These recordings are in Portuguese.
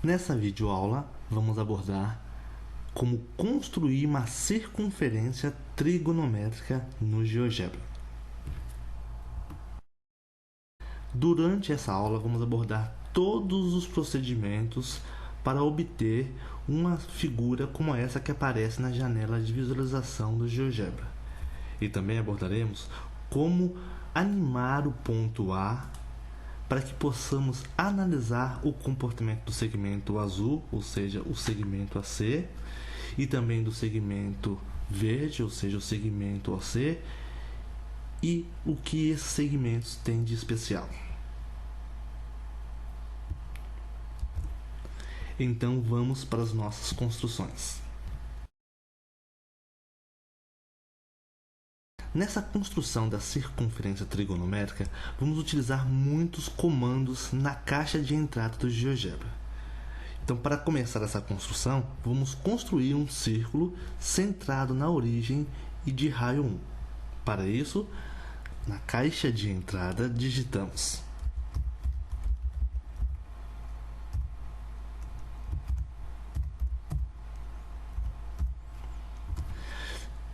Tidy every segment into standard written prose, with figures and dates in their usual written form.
Nessa videoaula, vamos abordar como construir uma circunferência trigonométrica no GeoGebra. Durante essa aula, vamos abordar todos os procedimentos para obter uma figura como essa que aparece na janela de visualização do GeoGebra. E também abordaremos como animar o ponto A para que possamos analisar o comportamento do segmento azul, ou seja, o segmento AC, e também do segmento verde, ou seja, o segmento OC, e o que esses segmentos têm de especial. Então vamos para as nossas construções. Nessa construção da circunferência trigonométrica, vamos utilizar muitos comandos na caixa de entrada do GeoGebra. Então, para começar essa construção, vamos construir um círculo centrado na origem e de raio 1. Para isso, na caixa de entrada, digitamos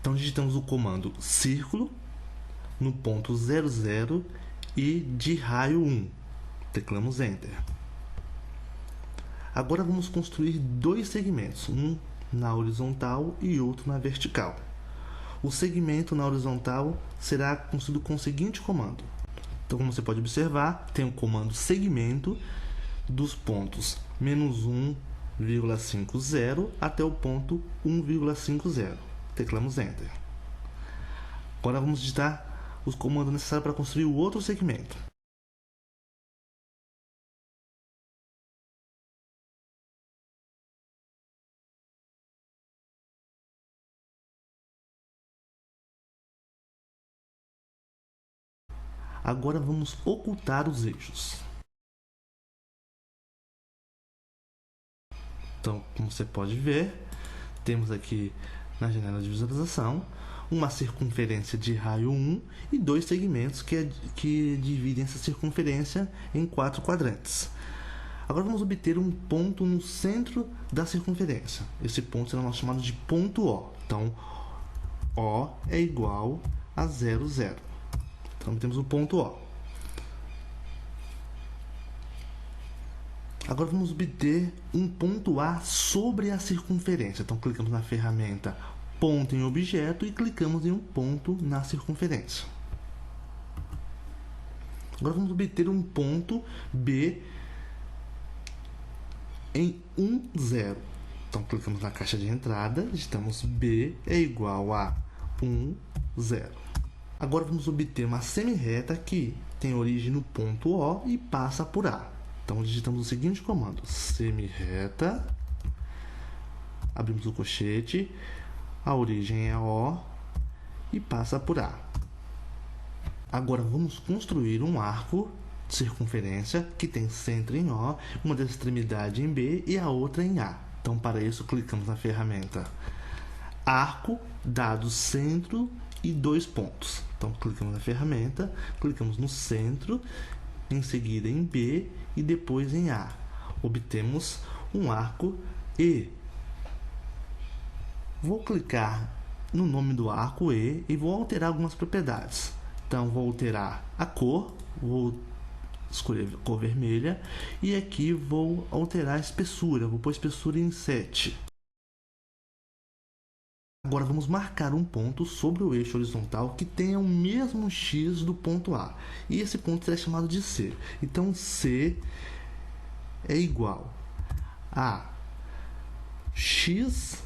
Então, digitamos o comando círculo no ponto 00 e de raio 1. Teclamos Enter. Agora vamos construir dois segmentos, um na horizontal e outro na vertical. O segmento na horizontal será construído com o seguinte comando. Então, como você pode observar, tem o comando segmento dos pontos -1,50 até o ponto 1,50. Teclamos Enter. Agora vamos digitar os comandos necessários para construir o outro segmento. Agora vamos ocultar os eixos. Então, como você pode ver, temos aqui na janela de visualização uma circunferência de raio 1 e dois segmentos que dividem essa circunferência em 4 quadrantes. Agora vamos obter um ponto no centro da circunferência. Esse ponto será chamado de ponto O. Então, O é igual a 0, 0. Então, temos o ponto O. Agora vamos obter um ponto A sobre a circunferência. Então, clicamos na ferramenta Ponto em Objeto e clicamos em um ponto na circunferência. Agora vamos obter um ponto B em 1, 0. Então, clicamos na caixa de entrada, digitamos B é igual a 1, 0. Agora vamos obter uma semirreta que tem origem no ponto O e passa por A. Então, digitamos o seguinte comando, semirreta, abrimos o colchete, a origem é O e passa por A. Agora vamos construir um arco de circunferência que tem centro em O, uma das extremidades em B e a outra em A. Então, para isso, clicamos na ferramenta Arco, dado centro e 2 pontos. Então, clicamos na ferramenta, clicamos no centro, em seguida em B e depois em A. Obtemos um arco E. Vou clicar no nome do arco E e vou alterar algumas propriedades. Então, vou alterar a cor, vou escolher a cor vermelha e aqui vou alterar a espessura, vou pôr a espessura em 7. Agora vamos marcar um ponto sobre o eixo horizontal que tenha o mesmo x do ponto A. E esse ponto será chamado de C. Então, C é igual a x,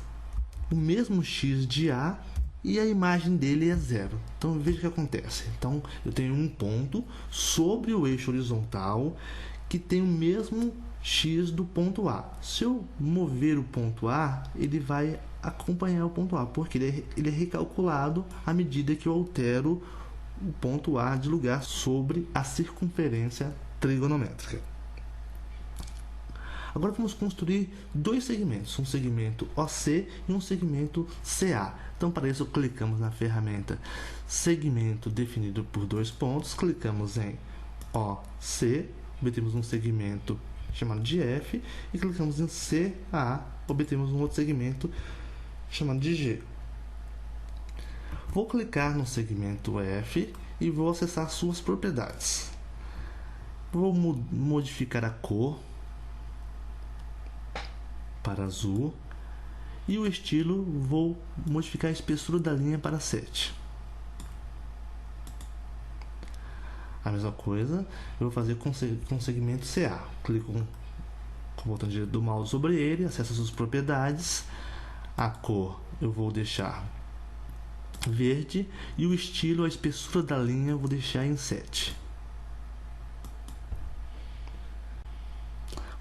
o mesmo x de A, e a imagem dele é 0. Então, veja o que acontece. Então, eu tenho um ponto sobre o eixo horizontal que tem o mesmo x do ponto A. Se eu mover o ponto A, ele vai acompanhar o ponto A, porque ele é recalculado à medida que eu altero o ponto A de lugar sobre a circunferência trigonométrica. Agora vamos construir dois segmentos, um segmento OC e um segmento CA. Então, para isso, clicamos na ferramenta Segmento definido por 2 pontos, clicamos em OC, obtemos um segmento chamado de F, e clicamos em CA, obtemos um outro segmento chamado de G. Vou clicar no segmento F e vou acessar suas propriedades. Vou modificar a cor para azul e o estilo vou modificar a espessura da linha para 7. A mesma coisa eu vou fazer com o segmento CA. Clico com o botão direito do mouse sobre ele, acesso suas propriedades. A cor eu vou deixar verde e o estilo, a espessura da linha eu vou deixar em 7.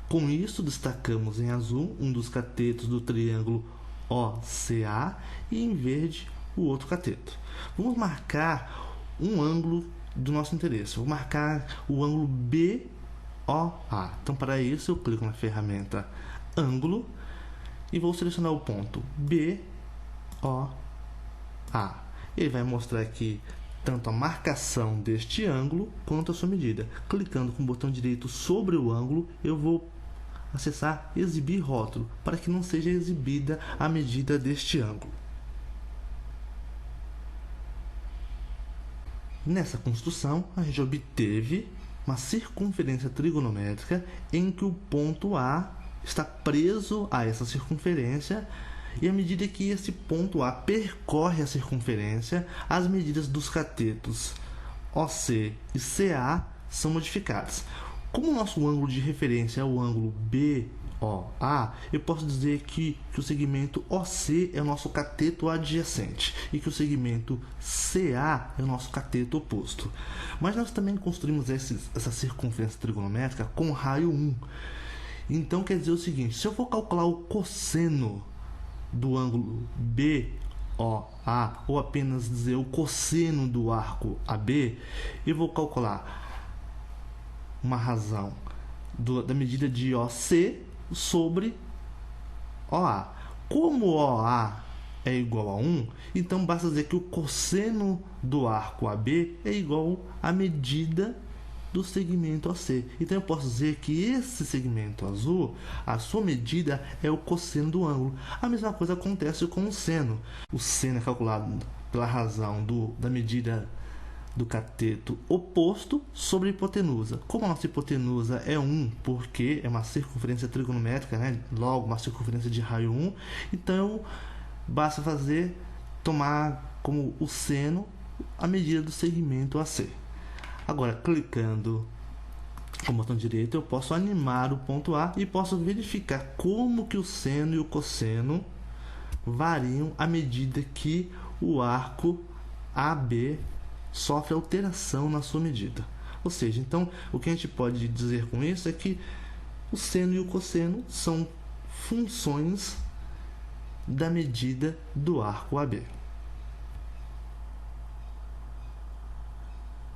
Com isso, destacamos em azul um dos catetos do triângulo OCA e em verde o outro cateto. Vamos marcar um ângulo do nosso interesse. Vou marcar o ângulo BOA. Então, para isso, eu clico na ferramenta ângulo e vou selecionar o ponto BOA. Ele vai mostrar aqui tanto a marcação deste ângulo quanto a sua medida. Clicando com o botão direito sobre o ângulo, eu vou acessar exibir rótulo, para que não seja exibida a medida deste ângulo. Nessa construção, a gente obteve uma circunferência trigonométrica em que o ponto A está preso a essa circunferência, e à medida que esse ponto A percorre a circunferência, as medidas dos catetos OC e CA são modificadas. Como o nosso ângulo de referência é o ângulo BOA, eu posso dizer que o segmento OC é o nosso cateto adjacente e que o segmento CA é o nosso cateto oposto. Mas nós também construímos essa circunferência trigonométrica com raio 1. Então quer dizer o seguinte: se eu for calcular o cosseno do ângulo BOA, ou apenas dizer o cosseno do arco AB, eu vou calcular uma razão da medida de OC sobre OA. Como OA é igual a 1, então basta dizer que o cosseno do arco AB é igual à medida do segmento OC. Então eu posso dizer que esse segmento azul, a sua medida é o cosseno do ângulo. A mesma coisa acontece com o seno. O seno é calculado pela razão da medida do cateto oposto sobre a hipotenusa. Como a nossa hipotenusa é 1, porque é uma circunferência trigonométrica, né? Logo uma circunferência de raio 1, então basta tomar como o seno a medida do segmento AC. Agora, clicando com o botão direito, eu posso animar o ponto A e posso verificar como que o seno e o cosseno variam à medida que o arco AB sofre alteração na sua medida. Ou seja, então, o que a gente pode dizer com isso é que o seno e o cosseno são funções da medida do arco AB.